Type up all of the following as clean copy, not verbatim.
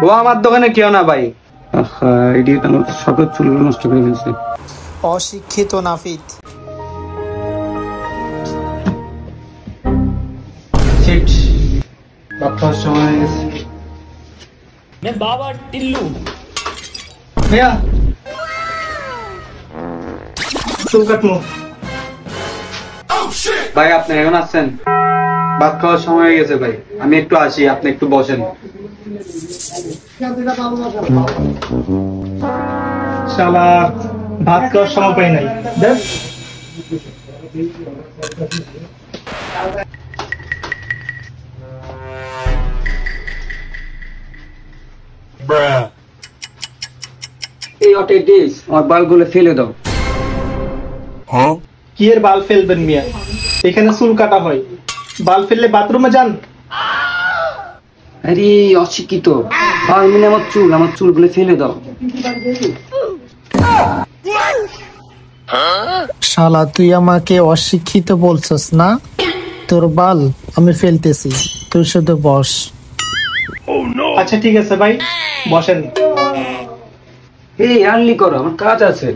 ও আমার দোকানে কেউ না ভাই। ইডিয়েট আমার সকল চুলগুলো নষ্ট করে ফেলছে। অশিক্ষিত নাফিদ। শিট, ভাত খাওয়ার সময় হয়ে গেছে। বাবা টিল্লু ভাইয়া চুল কাটমু। ভাই আপনি এখন আসছেন? ভাত খাওয়ার সময় হয়ে গেছে ভাই, আমি একটু আসি, আপনি একটু বসেন। শালা ভাত খাওয়ার সময় পাই নাই। দেখ এই অটে ডিস আমার বালগুলো ফেলে দাও। কি এর বাল ফেলবেন মিয়া? এখানে চুল কাটা হয়, বাল ফেললে বাথরুমে যান। আরে অশিক্ষিত, বাল মিলে আমার চুলগুলো ফেলে দাও। শালা তুই আমাকে অশিক্ষিত বলছস না? তোর বাল আমি ফেলতেছি, তুই শুধু বস। আচ্ছা ঠিক আছে ভাই, বসেন। এই আর্লি করো, আমার কাজ আছে।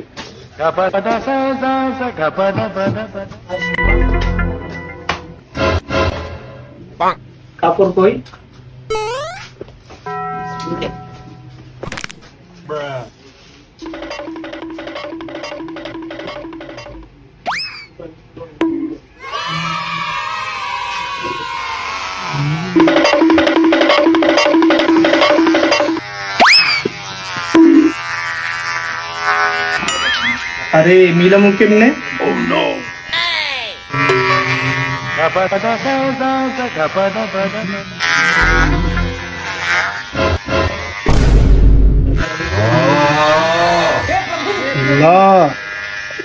কাপড় কই? আরে মিলামু কেমনে?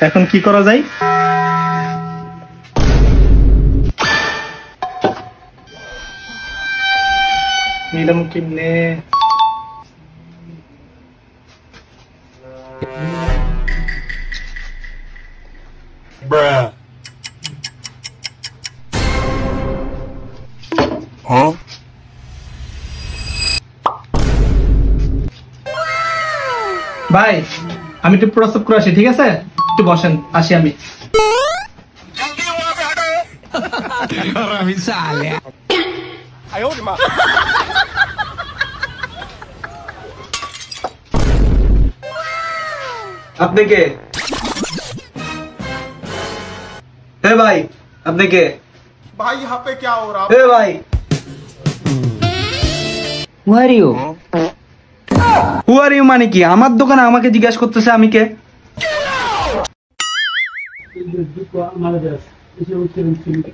এখন কি করা যায়? মিলামু কেমনে? ভাই আমি একটু প্রস্তাব করে আসি, ঠিক আছে? একটু বসেন, আসি আমি। আপনি কে? হে ভাই আপনি কে? भाई यहाँ पे क्या हो रहा হে ভাই হু আর ইউ মানে কি? আমার দোকানে আমাকে জিজ্ঞাসা করতেছে আমি কে?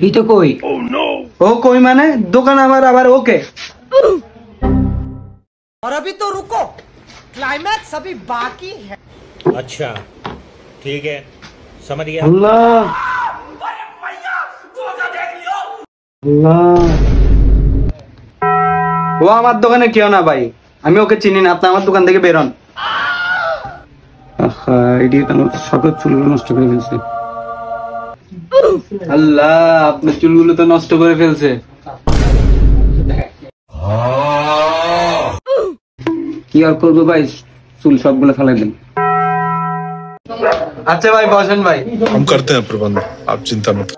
এই তো কই। ও কই মানে? দোকান আমার, আবার ওকে। और अभी तो रुको, क्लाइमैक्स अभी बाकी है। अच्छा ठीक है, समझ गया। আল্লাহ আল্লাহ, ও আমার দোকানে কেউ না ভাই, আমি ওকে চিনি না, আপনি আমার দোকান থেকে বেরোন। ইডিয়েট আমার সকল চুলগুলো নষ্ট করে ফেলছে। আল্লাহ, আপনার চুলগুলো তো নষ্ট করে ফেলছে। কি আর করবো ভাই, চুল সবগুলো ফেলাই দেন। আচ্ছা ভাই বসেন ভাই। हम करते हैं प्रबंध, आप चिंता मत।